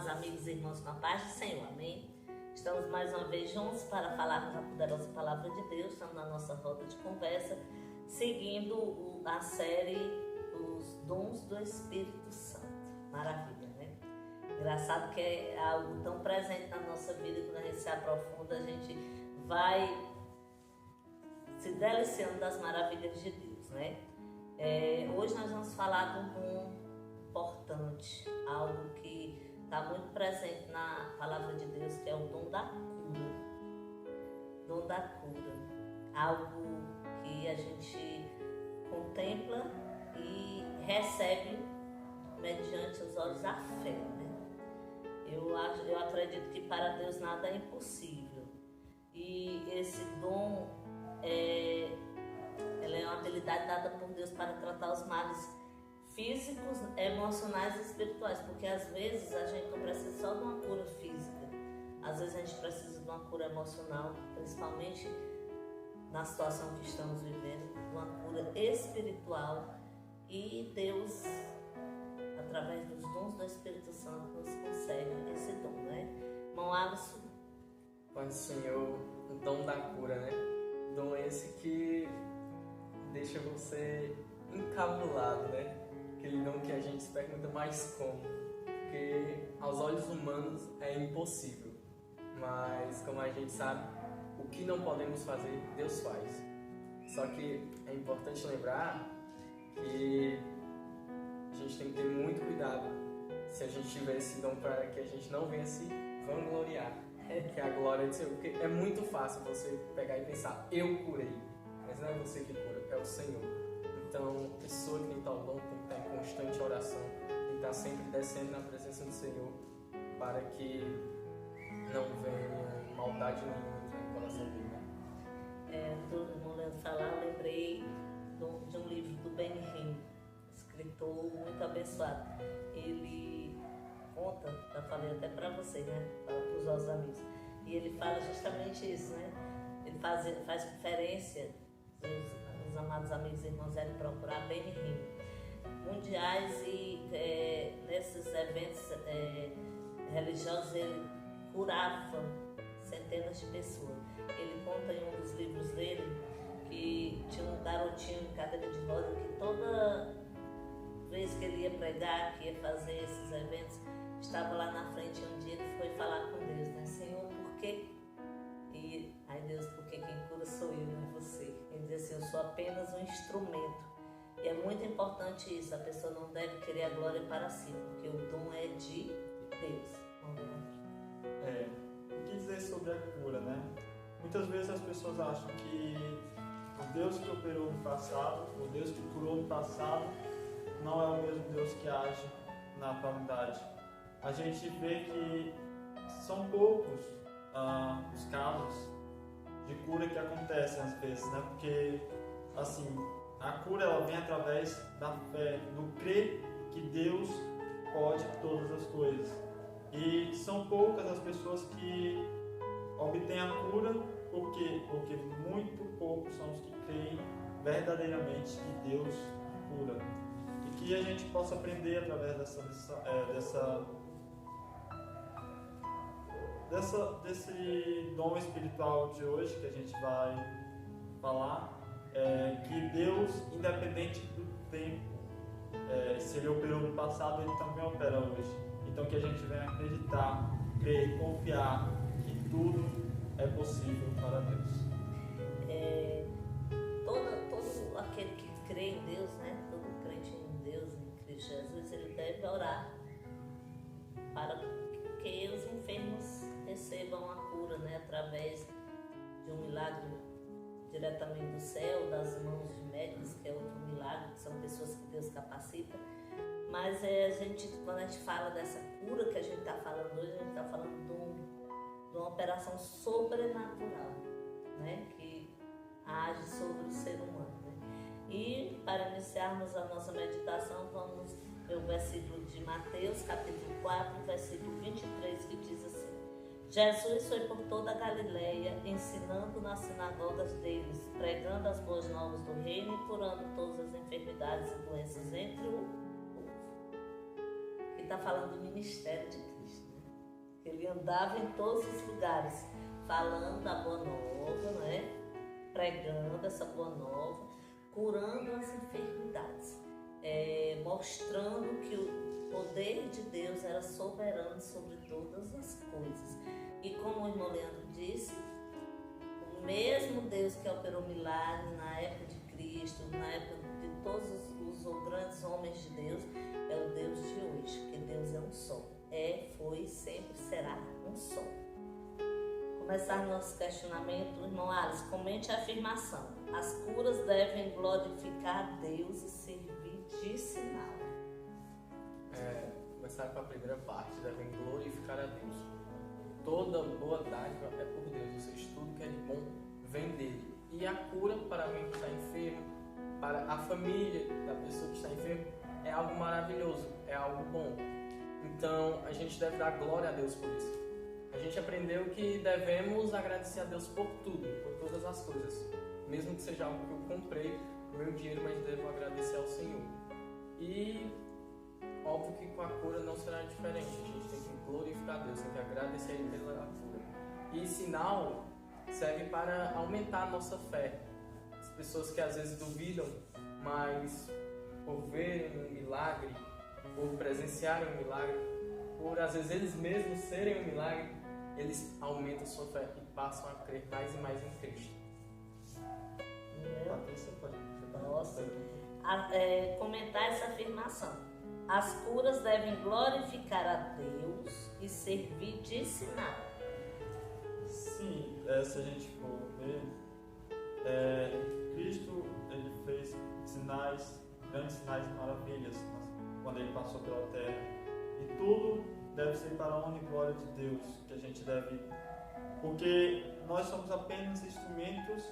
amigos e irmãos, com a paz do Senhor, amém? Estamos mais uma vez juntos para falarmos a poderosa palavra de Deus. Estamos na nossa roda de conversa, seguindo a série Os Dons do Espírito Santo. Maravilha, né? Engraçado que é algo tão presente na nossa vida, quando a gente se aprofunda, a gente vai se deliciando das maravilhas de Deus, né? Hoje nós vamos falar de um dom importante, algo que está muito presente na palavra de Deus, que é o dom da cura. Dom da cura. Algo que a gente contempla e recebe mediante os olhos da fé, né? Eu acredito que para Deus nada é impossível. E esse dom ela é uma habilidade dada por Deus para tratar os males físicos, emocionais e espirituais, porque às vezes a gente não precisa só de uma cura física, às vezes a gente precisa de uma cura emocional, principalmente na situação que estamos vivendo, de uma cura espiritual, e Deus, através dos dons do Espírito Santo, nos concede esse dom, né? Irmão Alisson? Pai Senhor, o dom da cura, né? Dom esse que deixa você encabulado, né? Aquele dom que a gente se pergunta mais como, porque aos olhos humanos é impossível, mas como a gente sabe, o que não podemos fazer, Deus faz. Só que é importante lembrar que a gente tem que ter muito cuidado se a gente tiver esse dom, para que a gente não venha se vangloriar, que é a glória de Deus, porque é muito fácil você pegar e pensar, eu curei, mas não é você que cura, é o Senhor. Então, a pessoa que tem tal dom tem que estar em constante oração, tem que estar sempre descendo na presença do Senhor, para que não venha maldade nenhuma no coração dele, né? Do irmão Leandro falar, eu lembrei de um livro do Benihim, escritor muito abençoado. Ele conta, já falei até para você, né? Para os nossos amigos. E ele fala justamente isso, né? Ele faz referência, os amados amigos e irmãos devem procurar Benihim, mundiais, e nesses eventos religiosos ele curava centenas de pessoas. Ele conta em um dos livros dele que tinha um garotinho em cadeira de roda que toda vez que ele ia pregar, que ia fazer esses eventos, estava lá na frente. Um dia ele foi falar com Deus, né? Senhor, por quê? E aí Deus, porque quem cura sou eu, não é você. Ele diz assim, eu sou apenas um instrumento. E é muito importante isso, a pessoa não deve querer a glória para si, porque o dom é de Deus. O que dizer sobre a cura, né? Muitas vezes as pessoas acham que o Deus que operou no passado, o Deus que curou no passado, não é o mesmo Deus que age na atualidade. A gente vê que são poucos os casos de cura que acontecem às vezes, né? Porque, assim, a cura ela vem através da fé, do crer que Deus pode todas as coisas. E são poucas as pessoas que obtêm a cura, porque muito poucos são os que creem verdadeiramente que Deus cura. E que a gente possa aprender através desse dom espiritual de hoje que a gente vai falar, que Deus, independente do tempo, se Ele operou no passado, Ele também opera hoje. Então que a gente venha acreditar, crer e confiar que tudo é possível para Deus. Todo aquele que crê em Deus, né? Todo crente em Deus, em Cristo Jesus, ele deve orar para que os enfermos recebam a cura, né? Através de um milagre diretamente do céu, das mãos de médicos, que é outro milagre, que são pessoas que Deus capacita. Mas quando a gente fala dessa cura que a gente está falando hoje, a gente está falando de uma operação sobrenatural, né? Que age sobre o ser humano, né? E para iniciarmos a nossa meditação, vamos ver o versículo de Mateus, capítulo 4, versículo 23, que diz assim: Jesus foi por toda a Galileia, ensinando nas sinagogas deles, pregando as boas novas do reino e curando todas as enfermidades e doenças entre o povo. Que está falando do ministério de Cristo, né? Ele andava em todos os lugares, falando da boa nova, né? Pregando essa boa nova, curando as enfermidades, mostrando que o poder de Deus era soberano sobre todas as coisas. E como o irmão Leandro disse, o mesmo Deus que operou milagres na época de Cristo, na época de todos os grandes homens de Deus, é o Deus de hoje, porque Deus é um só. Foi, sempre será um só. Começar nosso questionamento, irmão Alice, comente a afirmação. As curas devem glorificar a Deus e servir de sinal. Começar com a primeira parte, devem glorificar a Deus. Toda boa dádiva é por Deus, ou seja, tudo que é de bom vem dele. E a cura para alguém que está enfermo, para a família da pessoa que está enferma, é algo maravilhoso, é algo bom. Então a gente deve dar glória a Deus por isso. A gente aprendeu que devemos agradecer a Deus por tudo, por todas as coisas. Mesmo que seja algo que eu comprei com meu dinheiro, mas devo agradecer ao Senhor. E óbvio que com a cura não será diferente. A gente tem que glorificar a Deus, tem que agradecer a Ele pela cura. E sinal serve para aumentar a nossa fé. As pessoas que às vezes duvidam, mas por verem um milagre, por presenciarem um milagre, por às vezes eles mesmos serem um milagre, eles aumentam sua fé e passam a crer mais e mais em Cristo. Nossa, comentar essa afirmação. As curas devem glorificar a Deus e servir de sinal. Sim, se a gente for ver, Cristo ele fez sinais, grandes sinais e maravilhas quando ele passou pela terra. E tudo deve ser para a honra e glória de Deus, que a gente deve, porque nós somos apenas instrumentos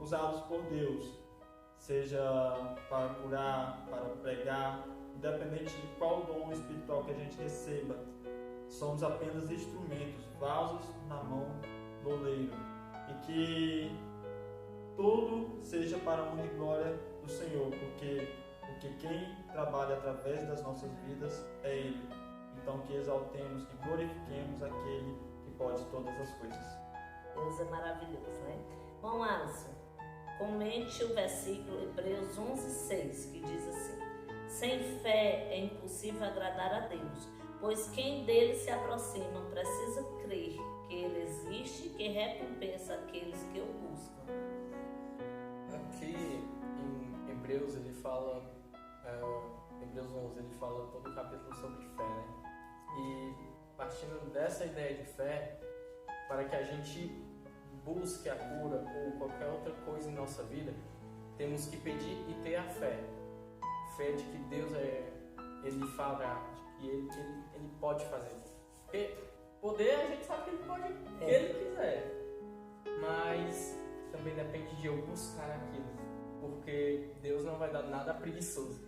usados por Deus, seja para curar, para pregar, independente de qual dom espiritual que a gente receba, somos apenas instrumentos, vasos na mão do oleiro, e que tudo seja para a honra e glória do Senhor, porque quem trabalha através das nossas vidas é Ele. Então que exaltemos, que glorifiquemos aquele que pode todas as coisas. Deus é maravilhoso, né? Bom, Alisson, comente o versículo Hebreus 11:6, que diz assim: sem fé é impossível agradar a Deus, pois quem dele se aproxima precisa crer que ele existe e que recompensa aqueles que o buscam. Aqui em Hebreus ele fala, Hebreus 11, ele fala todo o capítulo sobre fé, né? E partindo dessa ideia de fé, para que a gente busque a cura ou qualquer outra coisa em nossa vida, temos que pedir e ter a fé. Fé de que Deus Ele fará, de que ele pode fazer. Porque poder a gente sabe que Ele pode, se Ele quiser. Mas também depende de eu buscar aquilo. Porque Deus não vai dar nada preguiçoso.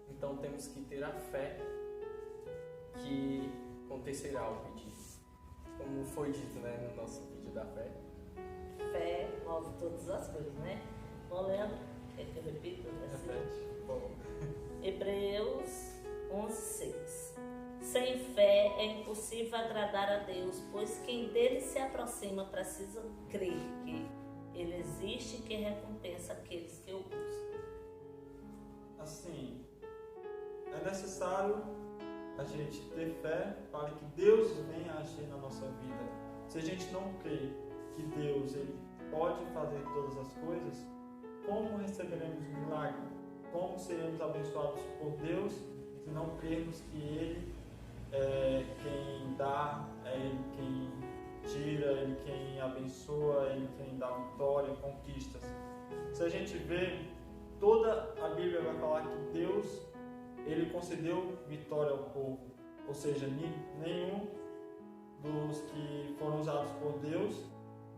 Então temos que ter a fé que acontecerá o pedido. Como foi dito, né, no nosso vídeo da fé. Fé move todas as coisas, né? Bom, Leandro, quer que eu repita? Repete. Bom. Hebreus 11:6. Sem fé é impossível agradar a Deus, pois quem dele se aproxima precisa crer que ele existe e que recompensa aqueles que o buscam. Assim, é necessário a gente ter fé para que Deus venha agir na nossa vida. Se a gente não crê que Deus ele pode fazer todas as coisas, como receberemos o milagre? Como seremos abençoados por Deus se não crermos que Ele é quem dá, é Ele quem tira, é Ele quem abençoa, é Ele quem dá vitória, conquistas? Se a gente vê, toda a Bíblia vai falar que Deus Ele concedeu vitória ao povo, ou seja, nenhum dos que foram usados por Deus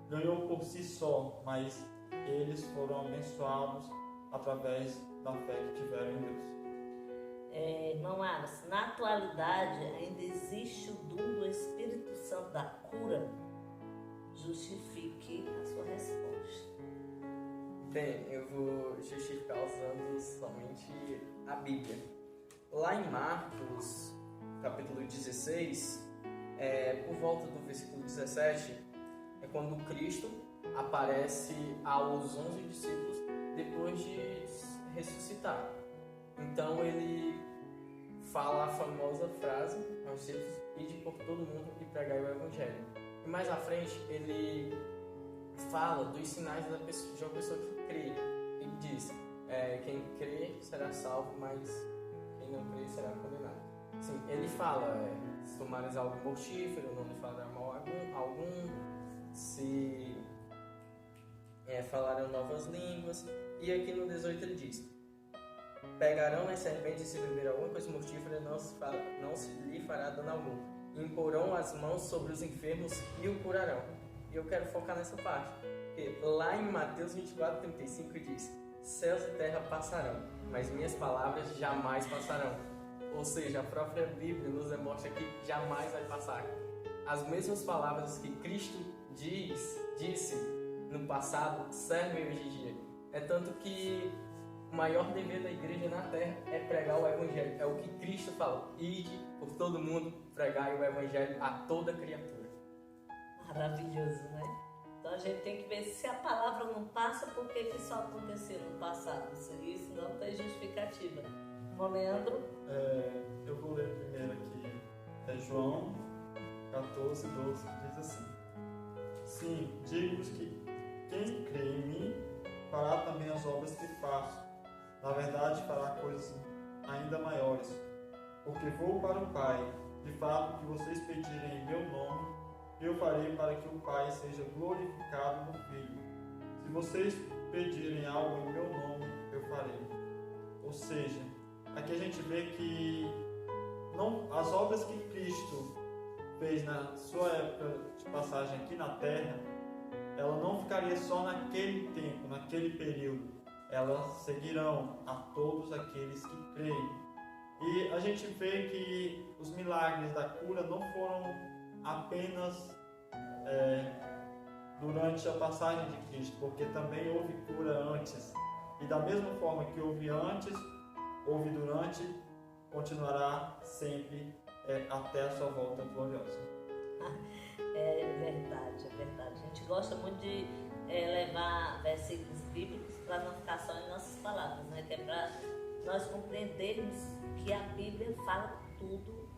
ganhou por si só, mas eles foram abençoados através da fé que tiveram em Deus. Irmão Alisson, na atualidade ainda existe o dom do Espírito Santo da cura? Justifique a sua resposta. Bem, eu vou justificar usando somente a Bíblia. Lá em Marcos, capítulo 16, Por volta do versículo 17, é quando Cristo aparece aos 11 discípulos depois de ressuscitar. Então ele fala a famosa frase aos discípulos: ide por todo mundo e pregai o Evangelho. E mais à frente ele fala dos sinais de uma pessoa que crê. Ele diz: quem crê será salvo, mas quem não crê será condenado. Sim, ele fala: se tomares algo mortífero, não lhe fará mal algum, se falarão novas línguas. E aqui no 18 ele diz: pegarão as serpentes e se beber alguma coisa mortífera, não se lhe fará dano algum. Imporão as mãos sobre os enfermos e o curarão. E eu quero focar nessa parte, porque lá em Mateus 24:35 diz: céus e terra passarão, mas minhas palavras jamais passarão. Ou seja, a própria Bíblia nos demonstra que jamais vai passar. As mesmas palavras que Cristo disse no passado servem hoje em dia. É tanto que o maior dever da igreja na terra é pregar o Evangelho. É o que Cristo falou: ide por todo mundo, pregai o Evangelho a toda criatura. Maravilhoso, né? Então a gente tem que ver se a palavra não passa, por que isso aconteceu no passado. Se isso não tem justificativa. Bom, Leandro? Eu vou ler primeiro aqui. É João 14:12, que diz assim: sim, digo-vos que quem crê em mim fará também as obras que faço. Na verdade, fará coisas ainda maiores, porque vou para o Pai. De fato, o que vocês pedirem em meu nome, eu farei, para que o Pai seja glorificado no Filho. Se vocês pedirem algo em meu nome, eu farei. Ou seja, aqui a gente vê que as obras que Cristo fez na sua época de passagem aqui na Terra, ela não ficaria só naquele tempo, naquele período. Elas seguirão a todos aqueles que creem. E a gente vê que os milagres da cura não foram apenas durante a passagem de Cristo, porque também houve cura antes. E da mesma forma que houve antes, houve durante, continuará sempre até a sua volta gloriosa. É verdade, é verdade. A gente gosta muito de levar versículos bíblicos para não ficar só em nossas palavras, né? Que é para nós compreendermos que a Bíblia fala tudo,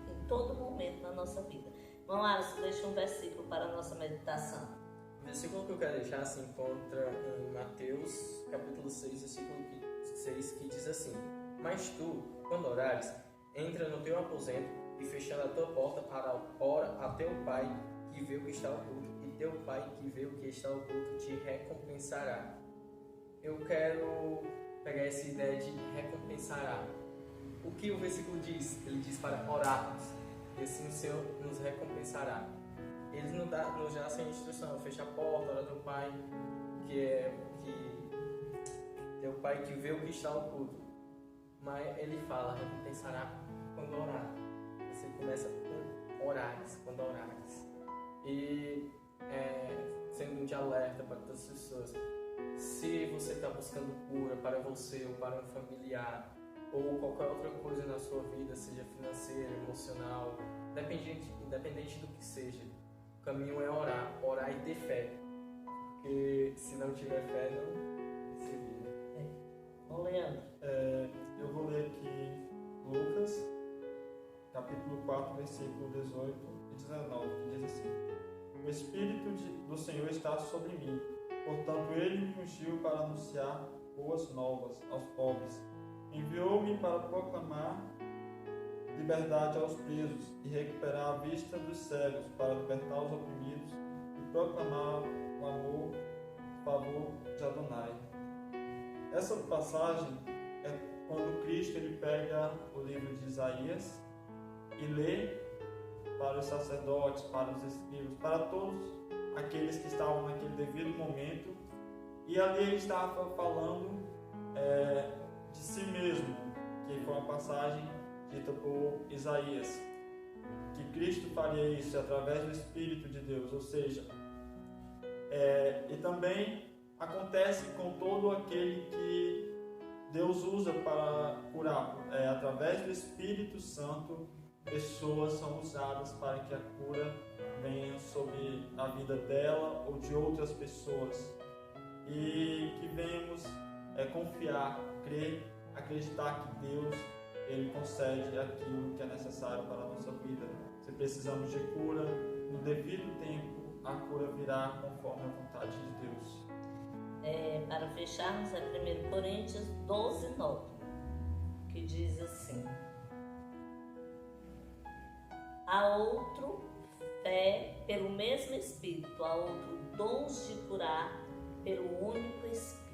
em todo momento na nossa vida. Irmão Alisson, deixa um versículo para a nossa meditação. O versículo que eu quero deixar se encontra em Mateus capítulo 6, versículo 6, que diz assim: mas tu, quando orares, entra no teu aposento e fechando a tua porta, ora a teu Pai que vê o que está oculto, e teu Pai que vê o que está oculto te recompensará. Eu quero pegar essa ideia de recompensará. O que o versículo diz? Ele diz para orarmos, e assim o Senhor nos recompensará. Ele nos dá essa instrução: fecha a porta, ora teu Pai, teu Pai que vê o que está oculto. Mas ele fala: recompensará quando orar. Você começa com orares, quando orares. E sendo de alerta para todas as pessoas: se você está buscando cura para você ou para um familiar, ou qualquer outra coisa na sua vida, seja financeira, emocional, independente do que seja, o caminho é orar e ter fé. Porque se não tiver fé, não se vira. Bom, Leandro? Eu vou ler aqui Lucas, capítulo 4, versículo 18 e 19, que diz assim: o Espírito do Senhor está sobre mim, portanto ele me ungiu para anunciar boas novas aos pobres. Enviou-me para proclamar liberdade aos presos e recuperar a vista dos cegos, para libertar os oprimidos e proclamar o favor de Adonai. Essa passagem é quando Cristo ele pega o livro de Isaías e lê para os sacerdotes, para os escribas, para todos aqueles que estavam naquele devido momento, e ali ele estava falando de si mesmo, que foi uma passagem dita por Isaías, que Cristo faria isso através do Espírito de Deus, ou seja, e também acontece com todo aquele que Deus usa para curar, através do Espírito Santo, pessoas são usadas para que a cura venha sobre a vida dela ou de outras pessoas. E que venhamos confiar, crer, acreditar que Deus Ele concede aquilo que é necessário para a nossa vida. Se precisamos de cura, no devido tempo, a cura virá conforme a vontade de Deus. Para fecharmos, é 1 Coríntios 12, 9, que diz assim: há outro fé pelo mesmo Espírito, há outro dons de curar pelo único Espírito.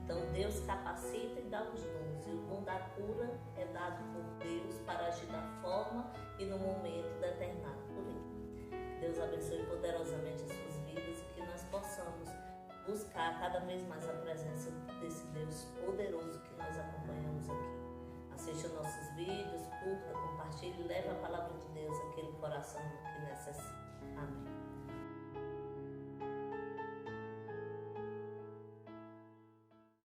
Então Deus capacita e dá os dons, e o dom da cura é dado por Deus para agir da forma e no momento determinado por Ele. Deus abençoe poderosamente as suas vidas e que nós possamos buscar cada vez mais a presença desse Deus poderoso que nós acompanhamos aqui. Assista nossos vídeos, curta, compartilhe, leve a palavra de Deus àquele coração que necessita. Amém.